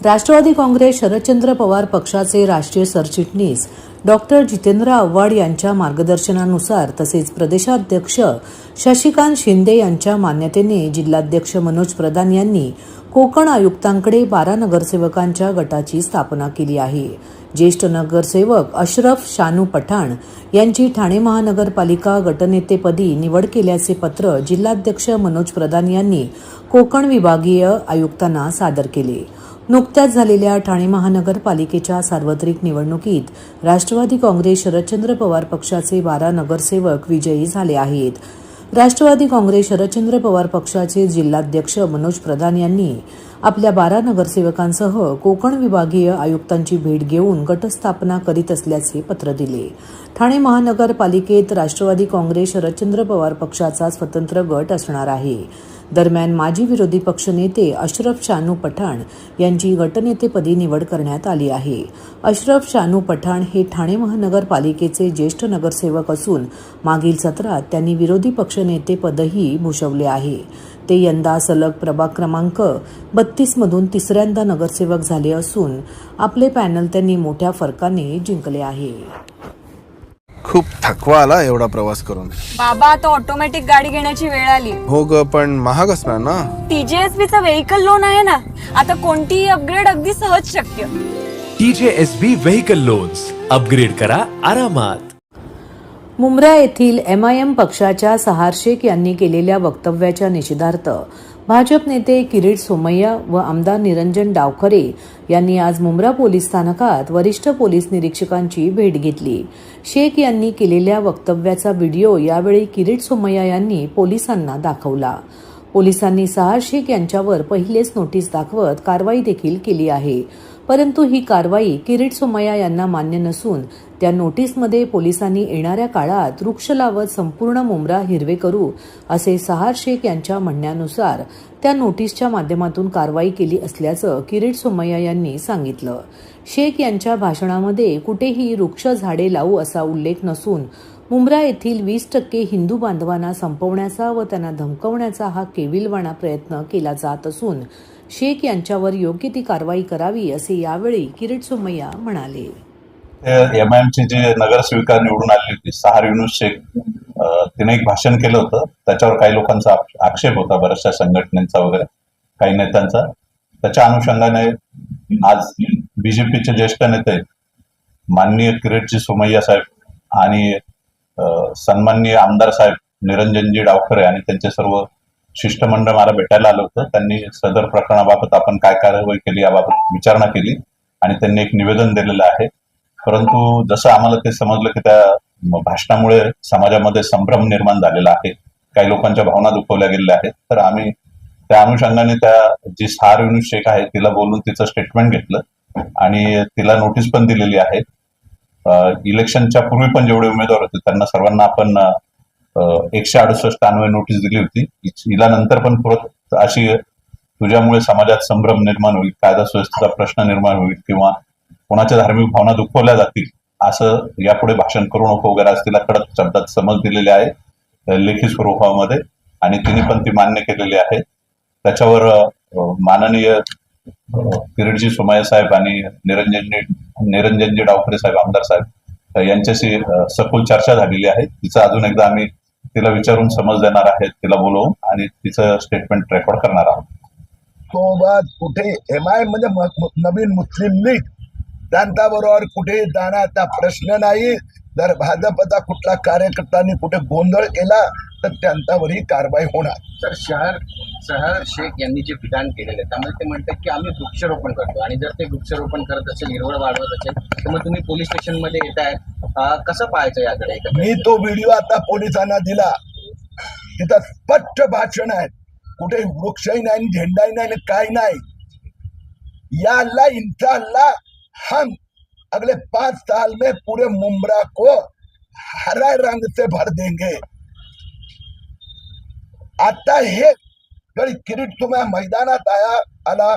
राष्ट्रवादी काँग्रेस शरदचंद्र पवार पक्षाचे राष्ट्रीय सरचिटणीस डॉक्टर जितेंद्र आव्हाड यांच्या मार्गदर्शनानुसार तसेच प्रदेशाध्यक्ष शशिकांत शिंदे यांच्या मान्यतेने जिल्हाध्यक्ष मनोज प्रधान यांनी कोकण आयुक्तांकडे 12 नगरसेवकांच्या गटाची स्थापना केली आहे। ज्येष्ठ नगरसेवक अशरफ शानू पठाण यांची ठाणे महानगरपालिका गटनेतेपदी निवड केल्याचे पत्र जिल्हाध्यक्ष मनोज प्रधान यांनी कोकण विभागीय आयुक्तांना सादर केले। नुकत्याच झालेल्या ठाणे महानगरपालिकेच्या सार्वत्रिक निवडणुकीत राष्ट्रवादी काँग्रेस शरदचंद्र पवार पक्षाचे 12 नगरसेवक विजयी झाले आहेत। राष्ट्रवादी काँग्रेस शरदचंद्र पवार पक्षाचे जिल्हाध्यक्ष मनोज प्रधान यांनी आपल्या 12 नगरसेवकांसह कोकण विभागीय आयुक्तांची भेट घेऊन गटस्थापना करीत असल्याचे पत्र दिले। ठाणे महानगरपालिकेत राष्ट्रवादी काँग्रेस शरदचंद्र पवार पक्षाचा स्वतंत्र गट असणार आहे। दरम्यान माजी विरोधी पक्षनेते अशरफ शानू पठाण यांची गटनेतेपदी निवड करण्यात आली आहे। अशरफ शानू पठाण हे ठाणे महानगरपालिकेचे ज्येष्ठ नगरसेवक असून मागील सत्रात त्यांनी विरोधी पक्षनेते पदही भूषवले आहे। ते यंदा सलग प्रभाग क्रमांक 32 मधून तिसऱ्यांदा नगरसेवक झाले असून आपले पॅनल त्यांनी मोठ्या फरकाने जिंकले आहे। खूप थकवा आला एवढा प्रवास करून। बाबा आता ऑटोमॅटिक गाडी घेण्याची वेळ आली। हो ग, पण महाग असणार ना। TJSB चा व्हेइकल लोन आहे ना, आता कोणतीही अपग्रेड अगदी सहज शक्य। TJSB व्हेइकल लोन्स, अपग्रेड करा आरामात। मुंब्रा येथील MIM पक्षाच्या सहार शेख यांनी केलेल्या वक्तव्याच्या निषेधार्थ भाजप नेते किरीट सोमय्या व आमदार निरंजन डावखरे यांनी आज मुंब्रा पोलीस स्थानकात वरिष्ठ पोलीस निरीक्षकांची भेट घेतली। शेख यांनी केलेल्या वक्तव्याचा व्हिडिओ यावेळी किरीट सोमय्या यांनी पोलिसांना दाखवला। पोलिसांनी सहार शेख यांच्यावर पहिलेच नोटीस दाखवत कारवाई देखील केली आहे, परंतु ही कारवाई किरीट सोमय्या यांना मान्य नसून त्या नोटीसमध्ये पोलिसांनी येणाऱ्या काळात वृक्ष लावत संपूर्ण मुंब्रा हिरवे करू असे सहार शेख यांच्या म्हणण्यानुसार त्या नोटीसच्या माध्यमातून कारवाई केली असल्याचं किरीट सोमय्या यांनी सांगितलं। शेख यांच्या भाषणामध्ये कुठेही वृक्ष झाडे लावू असा उल्लेख नसून मुंब्रा येथील 20% हिंदू बांधवांना संपवण्याचा व त्यांना धमकवण्याचा हा केविलवाणा प्रयत्न केला जात असून शेख यांच्यावर योग्य ती कारवाई करावी असे यावेळी किरीट सोमय्या म्हणाले। MIMची जी नगरसेविका निवडून आली होती सहार युनुस शेख, तिने एक भाषण केलं होतं। त्याच्यावर काही लोकांचा आक्षेप होता, बऱ्याचशा संघटनेचा वगैरे काही नेत्यांचा। त्याच्या अनुषंगाने आज BJPचे ज्येष्ठ नेते माननीय किरीटजी सोमय्या साहेब आणि सन्माननीय आमदार साहेब निरंजनजी डावखरे आणि त्यांचे सर्व शिष्टमंडळ मला भेटायला आलं होतं। त्यांनी सदर प्रकरणाबाबत आपण काय कारवाई केली याबाबत विचारणा केली आणि त्यांनी एक निवेदन दिलेलं आहे। परंतु जसं आम्हाला ते समजलं की त्या भाषणामुळे समाजामध्ये संभ्रम निर्माण झालेला आहे, काही लोकांच्या भावना दुखवल्या गेलेल्या आहेत, तर आम्ही त्या अनुषंगाने त्या जी सहार युनुस शेख आहे तिला बोलून तिचं स्टेटमेंट घेतलं आणि तिला नोटीस पण दिलेली आहे। इलेक्शनच्या पूर्वी पण जेवढे उमेदवार होते त्यांना सर्वांना आपण 168 अन्वये नोटीस दिली होती। हिला नंतर पण परत अशी तुझ्यामुळे समाजात संभ्रम निर्माण होईल, कायदा सुव्यवस्थेचा प्रश्न निर्माण होईल किंवा कोणाच्या धार्मिक भावना दुखवल्या जातील असं यापुढे भाषण करू नको वगैरे असं तिला कडक शब्दात समज दिलेले आहे लेखी स्वरूपामध्ये आणि तिने पण ती मान्य केलेली आहे। त्याच्यावर माननीय किरीटजी सोमय्या साहेब आणि निरंजनजी डावखरे साहेब आमदार साहेब यांच्याशी सखोल चर्चा झालेली आहे। तिचं अजून एकदा आम्ही तिला विचारून समज देणार आहे, तिला बोलवून आणि तिचं स्टेटमेंट रेकॉर्ड करणार आहोत। सोबत कुठे MIM म्हणजे नवीन मुस्लिम लीग त्यांच्याबरोबर कुठे जाण्याचा प्रश्न नाही। जर भाजपचा कुठला कार्यकर्त्यांनी कुठे गोंधळ केला तर त्यांच्यावरही कारवाई होणार। तर सहार शेख यांनी जे विधान केलेलं आहे त्यामध्ये ते म्हणतात की आम्ही वृक्षारोपण करतो आणि जर ते वृक्षारोपण करत असेल, हिरवळ वाढवत असेल तर मग तुम्ही पोलीस स्टेशन मध्ये येताय, कसं पाहायचं याकडे? मी तो व्हिडिओ आता पोलिसांना दिला, तिथं स्पष्ट भाषण आहे, कुठे वृक्षही नाही, झेंडाही नाही, काय नाही। या अल्लाह इंशाअल्लाह हम अगले 5 साल में पूरे मुंब्रा को हरा रंग से भर देंगे। आता हे जरी किरीट सोमय्या मैदानात आला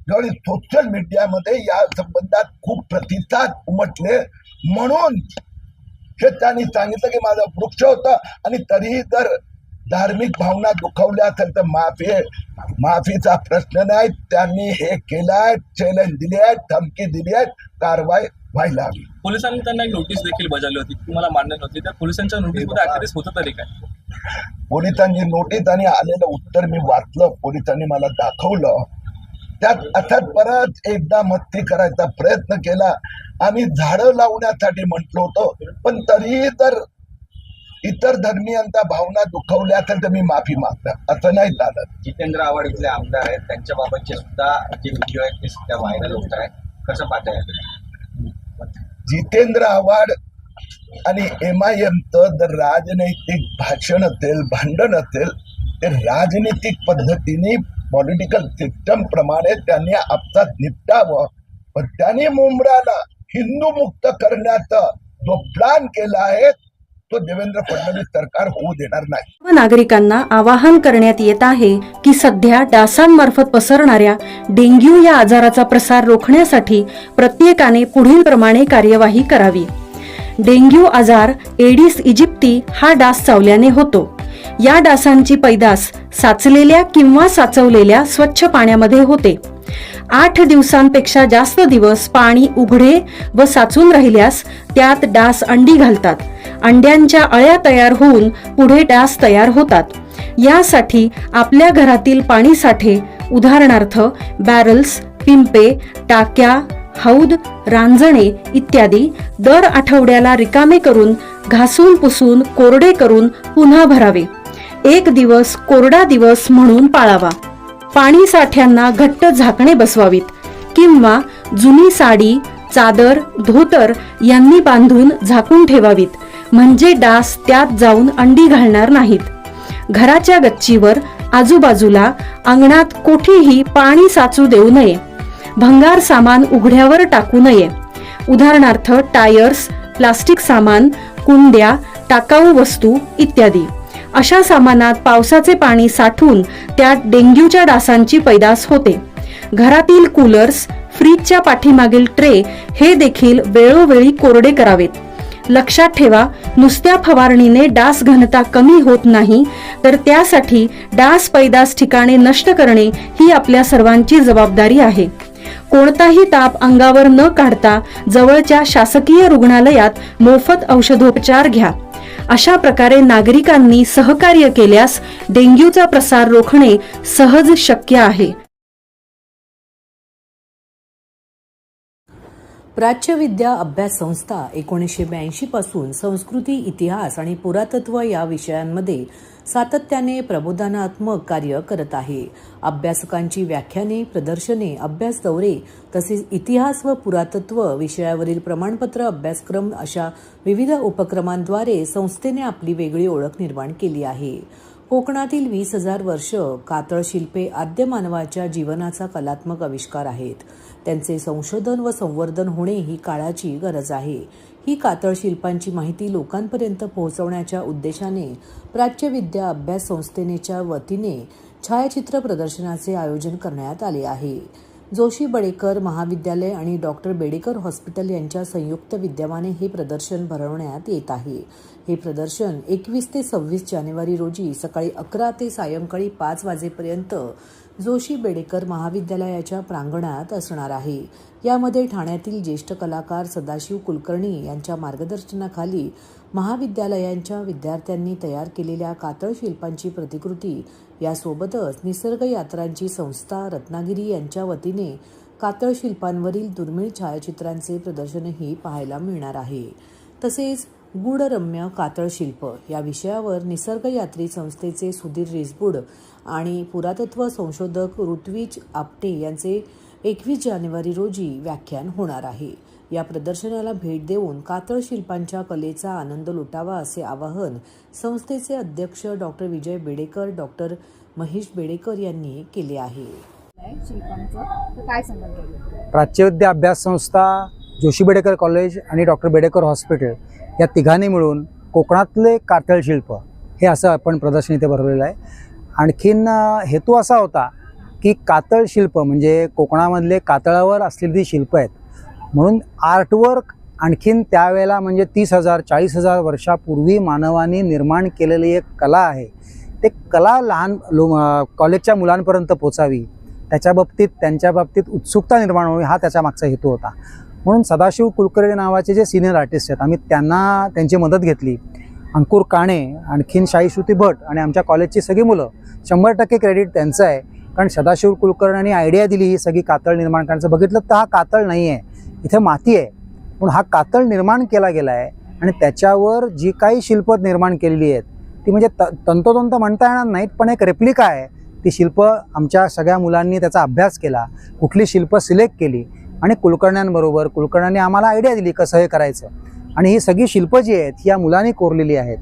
जरी सोशल मीडियामध्ये या संबंधात खूप प्रतिसाद उमटले, म्हणून हे त्यांनी सांगितलं की माझा वृक्ष होता आणि तरीही जर धार्मिक भावना दुखावल्या असेल तर माफीचा प्रश्न नाही. त्यांनी हे केलाय, चॅलेंज दिले आहेत, धमकी दिली आहे, कारवाई व्हायला हवी. पोलिसांनी त्यांना एक नोटीस देखील बजावली होती, तुम्हाला मान्य नव्हती. त्या पोलिसांच्या नोटीसमध्ये अखेरीस होतं तरी काय? पोलिसांची नोटीस आणि आलेलं उत्तर मी वाचलं, पोलिसांनी मला दाखवलं. त्यात अर्थात परत एकदा मस्ती करायचा प्रयत्न केला. आम्ही झाडं लावण्यासाठी म्हटलो होतो, पण तरीही जर इतर धर्मियांचा भावना दुखावल्या असेल तर मी माफी मागतो. असं नाही चालत. जितेंद्र आव्हाड इथले आमदार आहेत, त्यांच्या बाबतचे सुद्धा जे व्हिडिओ आहेत ते सुद्धा व्हायरल होत आहेत. कसं पाहता येईल? जितेंद्र आव्हाड आणि MIMचं जर राजनैतिक भाषण असेल, भांडण असेल, ते राजनीतिक पद्धतीने पॉलिटिकल सिस्टम प्रमाणे त्यांनी आपसात निपटावं. पण त्यांनी मुंबईला हिंदू मुक्त करण्याचा जो प्लॅन केला आहे तो देवेंद्र फडणवीस सरकार होऊ देणार नाही. नागरिकांना आवाहन करण्यात येत आहे की सध्या डासांमार्फत पसरणाऱ्या डेंग्यू या आजाराचा प्रसार रोखण्यासाठी प्रत्येकाने पुढील प्रमाणे कार्यवाही करावी. डेंग्यू आजार एडिस इजिप्ती हा डास चावल्याने होतो. या डासांची पैदास साचलेल्या किंवा साचवलेल्या स्वच्छ पाण्यामध्ये होते. 8 दिवसांपेक्षा जास्त दिवस पाणी उघडे व साचून राहिल्यास त्यात डास अंडी घालतात. अंड्यांच्या अळ्या तयार होऊन पुढे डास तयार होतात. यासाठी आपल्या घरातील पाणी साठे, उदाहरणार्थ बॅरल्स, पिंपे, टाक्या, हौद, रांजणे इत्यादी दर आठवड्याला रिकामे करून घासून पुसून कोरडे करून पुन्हा भरावे. 1 दिवस कोरडा दिवस म्हणून पाळावा. पाणी साठ्यांना घट्ट झाकणे बसवावीत किंवा जुनी साडी, चादर, धोतर यांनी बांधून झाकून ठेवावीत, म्हणजे डास त्यात जाऊन अंडी घालणार नाहीत. घराच्या गच्चीवर, आजूबाजूला, अंगणात कोठेही पाणी साचू देऊ नये. भंगार सामान उघड्यावर टाकू नये. उदाहरणार्थ टायर्स, प्लास्टिक सामान, कुंड्या, टाकाऊ वस्तू इत्यादी. अशा सामानात पावसाचे पाणी साठून त्यात डेंग्यूच्या डासांची पैदास होते. घरातील कूलर्स, फ्रीजच्या पाठीमागील ट्रे हे देखील वेळोवेळी कोरडे करावेत. लक्षात ठेवा, नुसत्या फवारणीने डास घनता कमी होत नाही, तर त्यासाठी डास पैदास ठिकाणे नष्ट करणे ही आपल्या सर्वांची जबाबदारी आहे. कोणताही ताप अंगावर न काढता जवळच्या शासकीय रुग्णालयात मोफत औषधोपचार घ्या. अशा प्रकारे नागरिकांनी सहकार्य केल्यास डेंग्यूचा प्रसार रोखणे सहज शक्य आहे. प्राच्यविद्या अभ्यास संस्था 1982 पासून संस्कृती, इतिहास आणि पुरातत्व या विषयांमध्ये सातत्याने प्रबोधनात्मक कार्य करत आहे. अभ्यासकांची व्याख्याने, प्रदर्शने, अभ्यास दौरे तसेच इतिहास व पुरातत्व विषयावरील प्रमाणपत्र अभ्यासक्रम अशा विविध उपक्रमांद्वारे संस्थेने आपली वेगळी ओळख निर्माण केली आहे. कोकणातील 20,000 वर्ष कातळ शिल्पे आद्य मानवाच्या जीवनाचा कलात्मक आविष्कार आहेत. त्यांचे संशोधन व संवर्धन होणे ही काळाची गरज आहे. ही कातळ शिल्पांची माहिती लोकांपर्यंत पोहोचवण्याच्या उद्देशाने प्राच्यविद्या अभ्यास संस्थेच्या वतीने छायाचित्र प्रदर्शनाचे आयोजन करण्यात आले आहे. जोशी बडेकर महाविद्यालय आणि डॉक्टर बेडेकर हॉस्पिटल यांच्या संयुक्त विद्यमाने हे प्रदर्शन भरवण्यात येत आहे. हे प्रदर्शन 21 ते 26 जानेवारी रोजी सकाळी 11 ते सायंकाळी 5 वाजेपर्यंत जोशी बेडेकर महाविद्यालयाच्या प्रांगणात असणार आहे. यामध्ये ठाण्यातील ज्येष्ठ कलाकार सदाशिव कुलकर्णी यांच्या मार्गदर्शनाखाली महाविद्यालयांच्या विद्यार्थ्यांनी तयार केलेल्या कातळ शिल्पांची प्रतिकृती यासोबतच निसर्ग यात्रांची संस्था रत्नागिरी यांच्या वतीने कातळ शिल्पांवरील दुर्मिळ छायाचित्रांचे प्रदर्शनही पाहायला मिळणार आहे. तसेच गूढरम्य कातळ शिल्प या विषयावर निसर्गयात्री संस्थेचे सुधीर रिसबूड आणि पुरातत्व संशोधक ऋत्विज आपटे यांचे 21 जानेवारी रोजी व्याख्यान होणार आहे. या प्रदर्शनाला भेट देऊन कातळ शिल्पांच्या कलेचा आनंद लुटावा असे आवाहन संस्थेचे अध्यक्ष डॉक्टर विजय बेडेकर, डॉक्टर महेश बेडेकर यांनी केले आहे. प्राच्यविद्या अभ्यास संस्था, जोशी बेडेकर कॉलेज आणि डॉक्टर बेडेकर हॉस्पिटल या तिघांनी मिळून कोकणातले कातळ शिल्प हे असं आपण प्रदर्शन इथे भरवलेलं आहे. आणखीन हेतू असा होता की कातळ शिल्प म्हणजे कोकणामधले कातळावर असलेली जी शिल्प आहेत, म्हणून आर्टवर्क आणखीन त्यावेळेला म्हणजे 30,000 40,000 वर्षापूर्वी मानवाने निर्माण केलेली एक कला आहे. ते कला कॉलेजच्या मुलांपर्यंत पोचावी, त्यांच्या बाबतीत उत्सुकता निर्माण व्हावी, हा त्याच्या मागचा हेतू होता. म्हणून सदाशिव कुलकर्णी नावाचे जे सिनियर आर्टिस्ट आहेत, आम्ही त्यांची मदत घेतली. अंकुर काणे, आणखीन शाहीश्रुती भट आणि आमच्या कॉलेजची सगळी मुलं, 100% क्रेडिट त्यांचं आहे. कारण सदाशिव कुलकर्णींनी आयडिया दिली ही सगळी कातळ निर्माण करण्याचं. बघितलं तर हा कातळ नाही आहे, इथे माती आहे, पण हा कातळ निर्माण केला गेला आहे. आणि त्याच्यावर जी काही शिल्प निर्माण केलेली आहेत ती म्हणजे तंतोतंत म्हणता येणार नाहीत, पण एक रेप्लिका आहे. ती शिल्प आमच्या सगळ्या मुलांनी त्याचा अभ्यास केला, कुठली शिल्प सिलेक्ट केली आणि कुलकर्ण्यांनी आम्हाला आयडिया दिली कसं हे करायचं. आणि ही सगळी शिल्प जी आहेत ही या मुलांनी कोरलेली आहेत.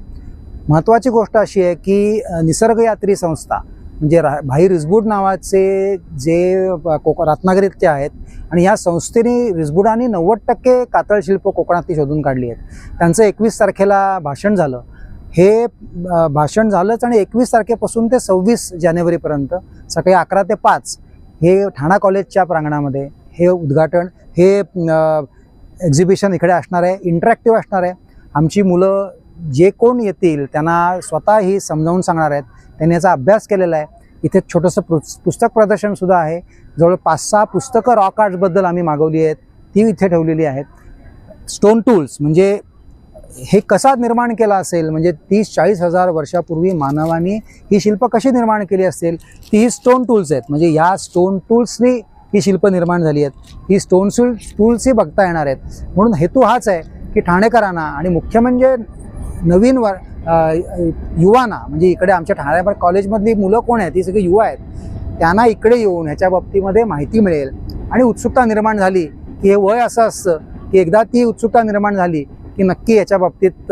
महत्त्वाची गोष्ट अशी आहे की निसर्गयात्री संस्था म्हणजे भाई रिसबूड नावाचे जे रत्नागिरीतले आहेत आणि या संस्थेने रिसबुडांनी 90% कातळ शिल्प कोकणातली शोधून काढली आहेत. त्यांचं 21 तारखेला भाषण झालं. हे भाषण झालंच आणि 21 तारखेपासून ते 26 जानेवारीपर्यंत सकाळी 11 ते 5 हे ठाणा कॉलेजच्या प्रांगणामध्ये हे उद्घाटन, हे एक्झिबिशन इकडे असणार आहे, इंटरॅक्टिव्ह असणार आहे. आमची मुलं जे कोण येतील त्यांना स्वतः ही समजावून सांगणार आहेत. त्यांनी याचा अभ्यास केलेला आहे. इथे छोटंसं पुस्तक प्रदर्शनसुद्धा आहे. जवळ 5-6 पुस्तकं रॉक आर्ट्सबद्दल आम्ही मागवली आहेत, ती इथे ठेवलेली आहेत. स्टोन टूल्स म्हणजे हे कसा निर्माण केला असेल, म्हणजे 30-40 हजार वर्षापूर्वी मानवाने ही शिल्प कशी निर्माण केली असेल, ती स्टोन टूल्स आहेत. म्हणजे या स्टोन टूल्सनी ही शिल्प निर्माण झाली आहेत. ही स्टोन टूल्सही बघता येणार आहेत. म्हणून हेतू हाच आहे की ठाणेकरांना आणि मुख्य म्हणजे नवीन युवांना, म्हणजे इकडे आमच्या ठाणे कॉलेजमधली मुलं कोण आहेत, ही सगळी युवा आहेत, त्यांना इकडे येऊन ह्याच्या बाबतीमध्ये माहिती मिळेल आणि उत्सुकता निर्माण झाली की हे वय असं असतं की एकदा ती उत्सुकता निर्माण झाली की नक्की याच्या बाबतीत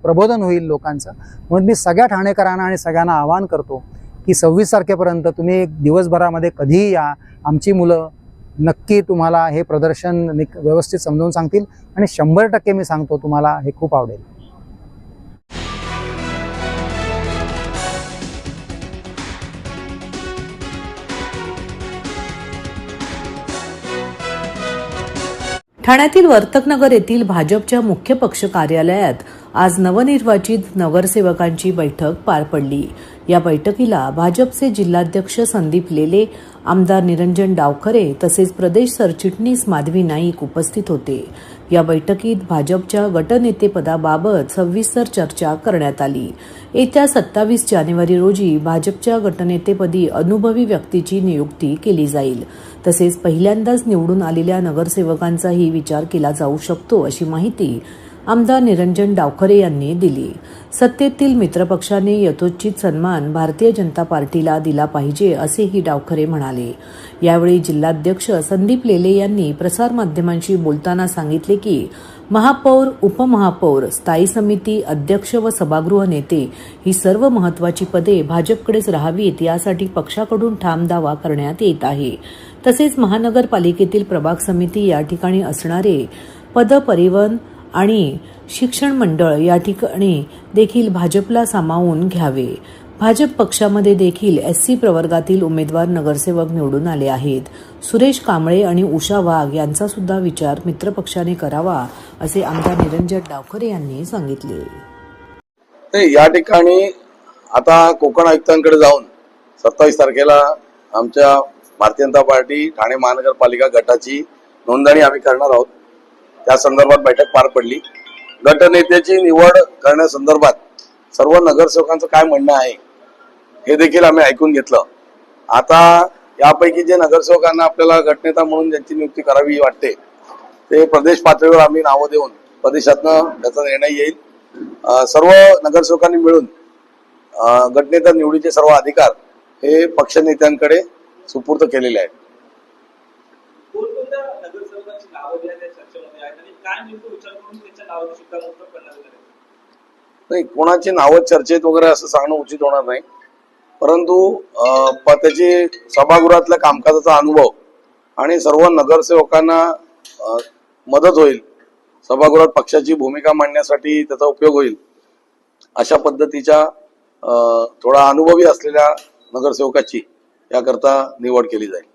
प्रबोधन होईल लोकांचं. म्हणून मी सगळ्या ठाणेकरांना आणि सगळ्यांना आवाहन करतो की 26 तारखेपर्यंत तुम्ही दिवसभरामध्ये कधीही या. आमची मुलं नक्की तुम्हाला हे प्रदर्शन व्यवस्थित समजावून सांगतील आणि 100% मी सांगतो तुम्हाला हे खूप आवडेल. ठाण्यातील वर्तकनगर येथील भाजपच्या मुख्य पक्ष कार्यालयात आज नवनिर्वाचित नगरसेवकांची बैठक पार पडली. या बैठकीला भाजपचे जिल्हाध्यक्ष संदीप लेले, आमदार निरंजन डावखरे तसेच प्रदेश सरचिटणीस माधवी नाईक उपस्थित होते. या बैठकीत भाजपच्या गटनेतेपदाबाबत सविस्तर चर्चा करण्यात आली. येत्या 27 जानेवारी रोजी भाजपच्या गटनेतेपदी अनुभवी व्यक्तीची नियुक्ती केली जाईल. तसेच पहिल्यांदाच निवडून आलेल्या नगरसेवकांचाही विचार केला जाऊ शकतो अशी माहिती आमदार निरंजन डावखरे यांनी दिली. सत्तेतील मित्रपक्षाने यथोचित सन्मान भारतीय जनता पार्टीला दिला पाहिजे असेही डावखरे म्हणाले. यावेळी जिल्हाध्यक्ष संदीप लेले यांनी प्रसारमाध्यमांशी बोलताना सांगितले की महापौर, उपमहापौर, स्थायी समिती अध्यक्ष व सभागृह नेते ही सर्व महत्त्वाची पदे भाजपकडेच राहावीत यासाठी पक्षाकडून ठाम दावा करण्यात येत आहे. तसेच महानगरपालिकेतील प्रभाग समिती या ठिकाणी असणारे पद, परिवहन आणि शिक्षण मंडळ या ठिकाणी देखील भाजपला सामावून घ्यावे. भाजप पक्षामध्ये देखील SC प्रवर्गातील उमेदवार नगरसेवक निवडून आले आहेत. सुरेश कांबळे आणि उषा वाघ यांचा सुद्धा विचार मित्रपक्षाने करावा असे आमदार निरंजन डावखरे यांनी सांगितले. या ठिकाणी आता कोकण आयुक्तांकडे जाऊन 27 तारखेला आमच्या भारतीय जनता पार्टी ठाणे महानगरपालिका गटाची नोंदणी आम्ही करणार आहोत. त्या संदर्भात बैठक पार पडली. गटनेत्याची निवड करण्यासंदर्भात सर्व नगरसेवकांचं काय म्हणणं आहे हे देखील आम्ही ऐकून घेतलं. आता यापैकी जे नगरसेवकांना आपल्याला गटनेता म्हणून ज्यांची नियुक्ती करावी वाटते ते प्रदेश पातळीवर आम्ही नावं देऊन प्रदेशातनं त्याचा निर्णय येईल. सर्व नगरसेवकांनी मिळून गटनेता निवडीचे सर्व अधिकार हे पक्ष नेत्यांकडे सुपूर्द केलेले आहेत. नाही, कोणाची नावं चर्चेत वगैरे असं सांगणं उचित होणार नाही, परंतु त्याची सभागृहातल्या कामकाजाचा अनुभव आणि सर्व नगरसेवकांना मदत होईल, सभागृहात पक्षाची भूमिका मांडण्यासाठी त्याचा उपयोग होईल अशा पद्धतीच्या थोडा अनुभवी असलेल्या नगरसेवकाची याकरता निवड केली जाईल.